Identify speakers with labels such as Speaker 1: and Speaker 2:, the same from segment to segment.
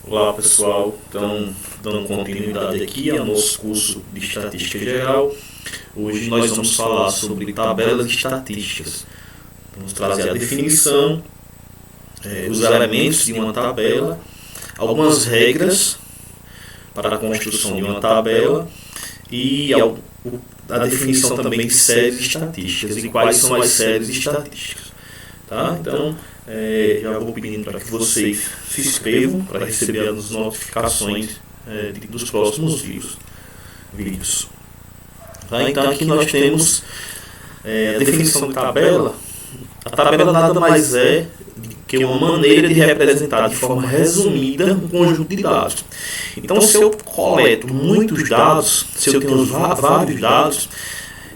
Speaker 1: Olá pessoal, então dando continuidade aqui ao nosso curso de Estatística Geral. Hoje nós vamos falar sobre tabelas estatísticas. Vamos trazer a definição, os elementos de uma tabela, algumas regras para a construção de uma tabela e a definição também de séries estatísticas e quais são as séries estatísticas. Tá? Então, já vou pedindo para que vocês se inscrevam para receber as notificações dos próximos vídeos. Tá? Então, aqui nós temos a definição de tabela. A tabela nada mais é que uma maneira de representar de forma resumida um conjunto de dados. Então, se eu coleto muitos dados, se eu tenho vários dados,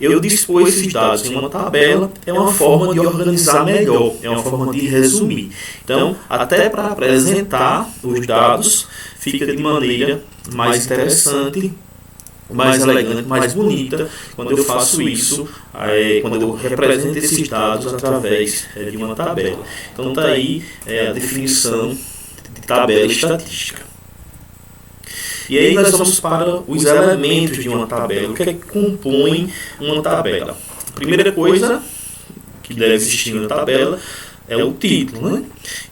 Speaker 1: eu dispor esses dados em uma tabela é uma forma de organizar melhor, é uma forma de resumir. Então, até para apresentar os dados, fica de maneira mais interessante, mais elegante, mais bonita, quando eu faço isso, quando eu represento esses dados através de uma tabela. Então, está aí a definição de tabela estatística. E aí nós vamos para os elementos de uma tabela. O que é que compõe uma tabela? A primeira coisa que deve existir na tabela é o título, né?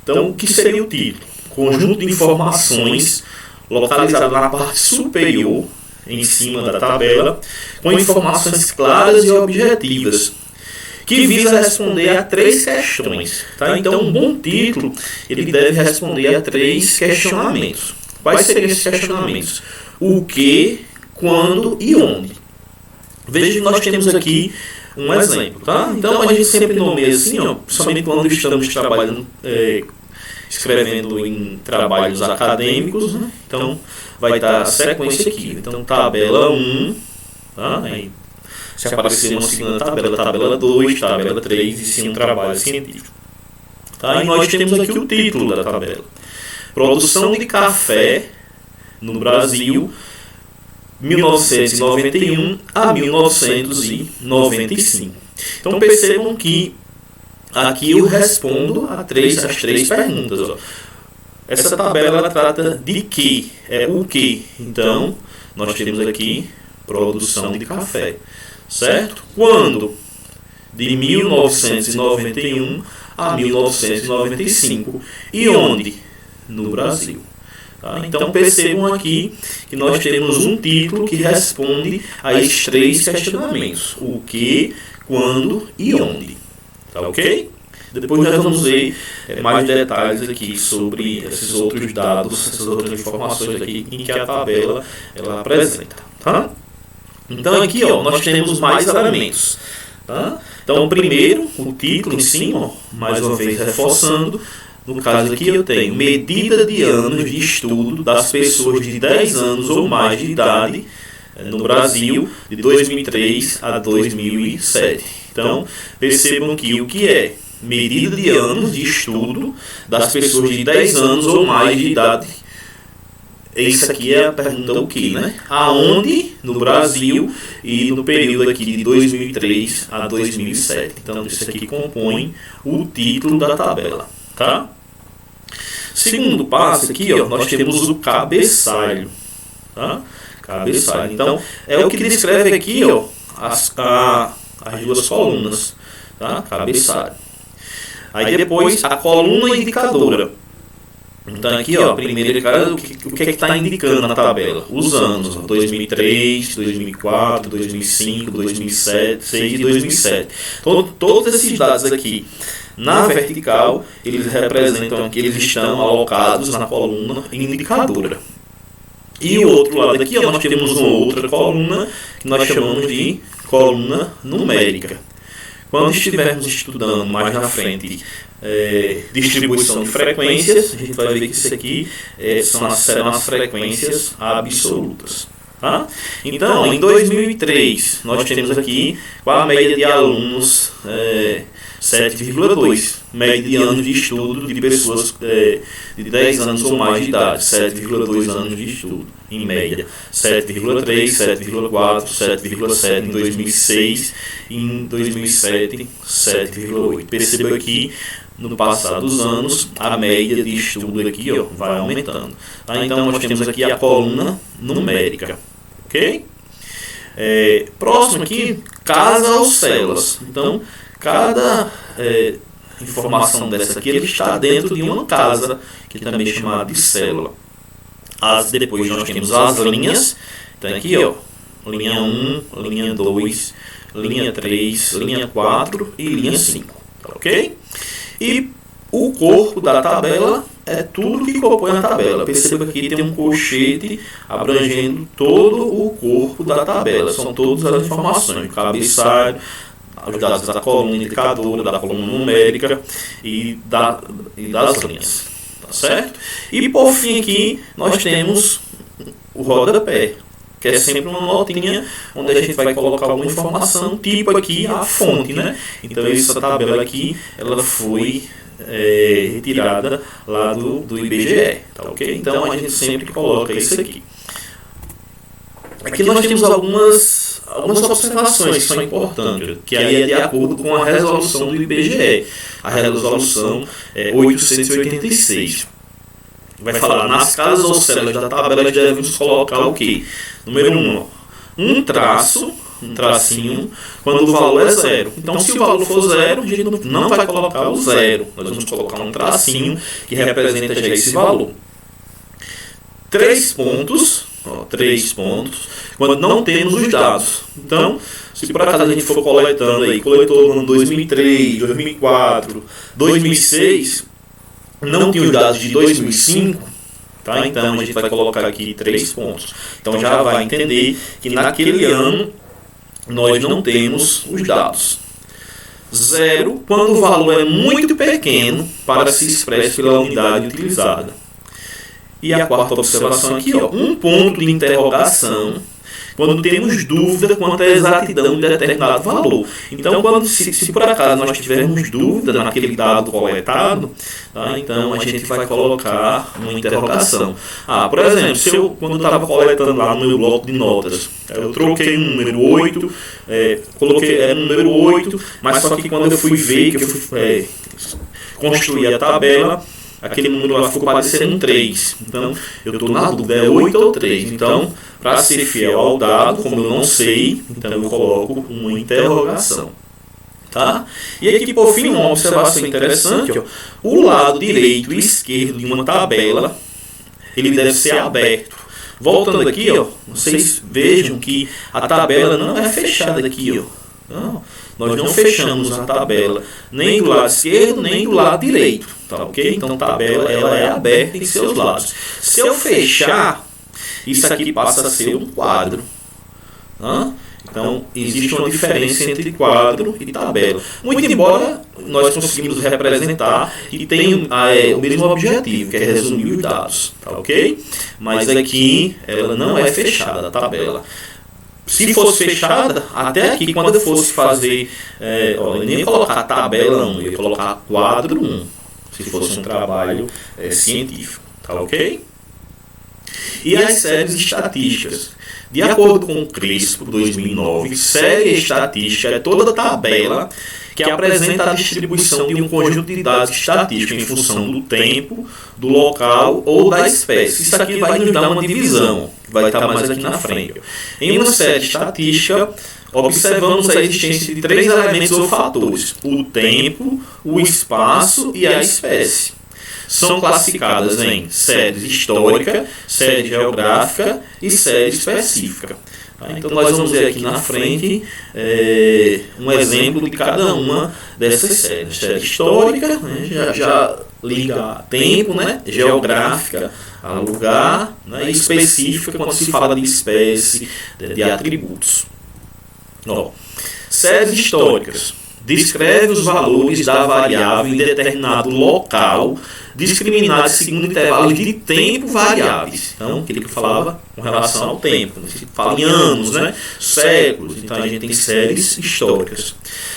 Speaker 1: Então, o que seria o título? Conjunto de informações localizado na parte superior, em cima da tabela, com informações claras e objetivas, que visa responder a 3 questões. Tá? Então, um bom título ele deve responder a 3 questionamentos. Quais seriam esses questionamentos? O que, quando e onde? Veja que nós temos aqui um exemplo. Tá? Então, a gente sempre nomeia assim, principalmente quando estamos trabalhando, escrevendo em trabalhos acadêmicos. Né? Então, vai dar a sequência aqui. Então, tabela 1, tá? Aí, se aparecer uma segunda tabela, tabela 2, tabela 3 e sim um trabalho científico. Tá? E nós temos aqui o título da tabela. Produção de café no Brasil, 1991 a 1995. Então percebam que aqui eu respondo as 3 perguntas. Ó. Essa tabela ela trata de que? É o que? Então, nós temos aqui produção de café. Certo? Quando? De 1991 a 1995. E onde? No Brasil. Tá? Então percebam aqui que nós temos um título que responde a esses 3 questionamentos: o que, quando e onde. Tá ok? Depois nós vamos ver mais detalhes aqui sobre esses outros dados, essas outras informações aqui em que a tabela ela apresenta. Tá? Então aqui nós temos mais elementos. Tá? Então primeiro o título em cima, mais uma vez reforçando. No caso aqui eu tenho medida de anos de estudo das pessoas de 10 anos ou mais de idade no Brasil, de 2003 a 2007. Então, percebam que o que é medida de anos de estudo das pessoas de 10 anos ou mais de idade. Isso aqui é a pergunta o que, né? Aonde no Brasil e no período aqui de 2003 a 2007. Então, isso aqui compõe o título da tabela. Tá? Segundo passo aqui, nós temos o cabeçalho. Tá? Cabeçalho. Então, é o que descreve aqui as 2 colunas. Tá? Cabeçalho. Aí depois a coluna indicadora. Então aqui, primeiro, o que é que está indicando na tabela? Os anos, 2003, 2004, 2005, 2006 e 2007. Então, todos esses dados aqui, na vertical, eles representam que eles estão alocados na coluna indicadora. E o outro lado aqui, nós temos uma outra coluna, que nós chamamos de coluna numérica. Quando estivermos estudando mais na frente distribuição de frequências, a gente vai ver que isso aqui serão as frequências absolutas. Tá? Então, em 2003, nós temos aqui qual a média de alunos 7,2. Média de anos de estudo de pessoas de 10 anos ou mais de idade, 7,2 anos de estudo, em média. 7,3, 7,4, 7,7 em 2006 e em 2007, 7,8. Perceba aqui no passar dos anos, a média de estudo aqui vai aumentando. Tá? Então, nós temos aqui a coluna numérica. Ok? Próximo aqui, casa ou células. Então, cada informação dessa aqui ele está dentro de uma casa, que também é chamada de célula. Depois nós temos as linhas. Então, aqui, linha 1, linha 2, linha 3, linha 4 e linha 5. Ok? E o corpo da tabela é tudo que compõe a tabela. Perceba que aqui tem um colchete abrangendo todo o corpo da tabela. São todas as informações: cabeçalho, os dados da coluna indicadora, da coluna numérica e das linhas. Tá certo? E por fim aqui nós temos o rodapé, que é sempre uma notinha onde a gente vai colocar alguma informação, tipo aqui a fonte, né? Então essa tabela aqui, ela foi retirada lá do IBGE, tá ok? Então a gente sempre coloca isso aqui. Aqui nós temos algumas observações que são importantes, que aí é de acordo com a resolução do IBGE, a resolução 886. Vai falar, nas casas ou células da tabela devemos colocar o quê? Número 1, um tracinho, quando o valor é zero. Então, se o valor for zero, a gente não vai colocar o zero. Nós vamos colocar um tracinho que representa já esse valor. 3 pontos, quando não temos os dados. Então, se por acaso a gente for coletando aí, coletou no ano 2003, 2004, 2006, não tem os dados de 2005, tá? Então a gente vai colocar aqui 3 pontos. Então já vai entender que naquele ano nós não temos os dados. 0, quando o valor é muito pequeno para se expressar pela unidade utilizada. E a quarta observação aqui, um ponto de interrogação, quando temos dúvida quanto à exatidão de determinado valor. Então, se por acaso nós tivermos dúvida naquele dado coletado, tá, então a gente vai colocar uma interrogação. Por exemplo, quando eu estava coletando lá no meu bloco de notas, eu troquei um número 8, coloquei no número 8, mas só que quando eu fui ver, que eu fui construir a tabela, aquele número lá ficou parecendo um 3. Então, eu estou na dúvida, é 8 ou 3. Então, para ser fiel ao dado, como eu não sei, então eu coloco uma interrogação. Tá? E aqui, por fim, uma observação interessante. O lado direito e esquerdo de uma tabela, ele deve ser aberto. Voltando aqui, vocês vejam que a tabela não é fechada aqui. Não, nós não fechamos a tabela nem do lado esquerdo, nem do lado direito. Tá, ok? Então a tabela ela é aberta em seus lados. Se eu fechar, isso aqui passa a ser um quadro. Tá? Então existe uma diferença entre quadro e tabela. Muito embora nós conseguimos representar e tem o mesmo objetivo, que é resumir os dados. Tá, ok? Mas aqui ela não é fechada a tabela. Se fosse fechada, até aqui, quando eu fosse fazer, eu nem ia colocar tabela 1, eu ia colocar quadro 1, se fosse um trabalho científico, tá ok? E as séries estatísticas. De acordo com o Crespo, 2009, série estatística é toda tabela que apresenta a distribuição de um conjunto de dados estatísticos em função do tempo, do local ou da espécie. Isso aqui vai nos dar uma divisão, que vai estar mais aqui na frente. Em uma série estatística, observamos a existência de 3 elementos ou fatores: o tempo, o espaço e a espécie. São classificadas em série histórica, série geográfica e série específica. Então nós vamos ver aqui na frente um exemplo de cada uma dessas séries. Série histórica, né, já liga a tempo, né, geográfica a lugar, né, e específica quando se fala de espécie, de atributos. Séries históricas. Descreve os valores da variável em determinado local, discriminados segundo intervalos de tempo variáveis. Então, aquele que eu falava com relação ao tempo. Se fala em anos, né? Séculos. Então, a gente tem séries históricas.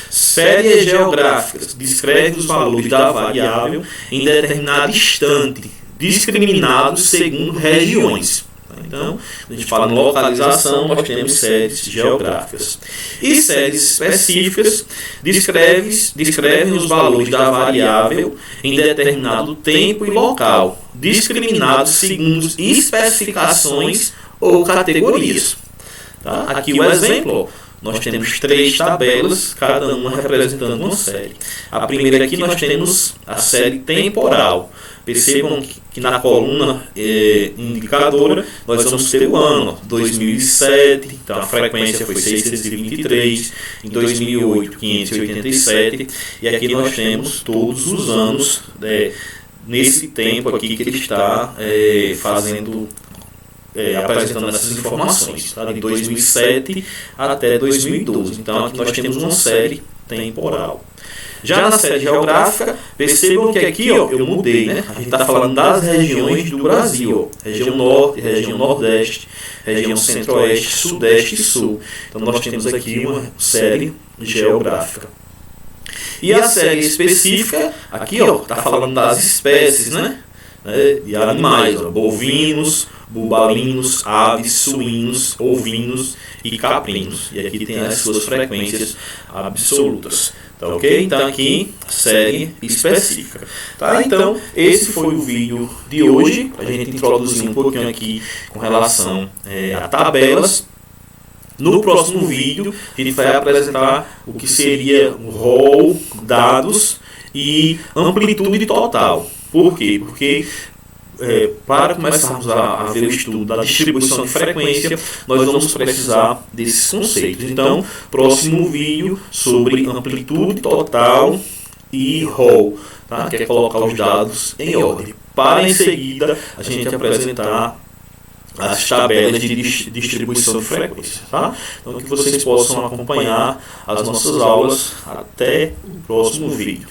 Speaker 1: Séries geográficas. Descreve os valores da variável em determinado instante, discriminados segundo regiões. Então, a gente fala em localização, nós temos séries geográficas. E séries específicas descrevem os valores da variável em determinado tempo e local, discriminados segundo especificações ou categorias. Tá? Aqui o exemplo, nós temos 3 tabelas, cada uma representando uma série. A primeira aqui nós temos a série temporal. Percebam que na coluna indicadora nós vamos ter o ano 2007, então a frequência foi 623, em 2008 587, e aqui nós temos todos os anos nesse tempo aqui que ele está apresentando essas informações, tá? De 2007 até 2012. Então aqui nós temos uma série temporal. Já na série geográfica, percebam que aqui eu mudei, né? A gente está falando das regiões do Brasil, região norte, região nordeste, região centro-oeste, sudeste e sul. Então nós temos aqui uma série geográfica. E a série específica, aqui está falando das espécies, né? De animais, bovinos, bubalinos, aves, suínos, ovinos e caprinos. E aqui tem as suas frequências absolutas. Tá, ok? Então aqui, série específica. Tá? Então, esse foi o vídeo de hoje. A gente introduzir um pouquinho aqui com relação a tabelas. No próximo vídeo, a gente vai apresentar o que seria o rol, dados e amplitude total. Por quê? Porque para começarmos a ver o estudo da distribuição de frequência, nós vamos precisar desses conceitos. Então, próximo vídeo sobre amplitude total e rol, tá? Que é colocar os dados em ordem. Para em seguida a gente apresentar as tabelas de distribuição de frequência. Tá? Então, que vocês possam acompanhar as nossas aulas até o próximo vídeo.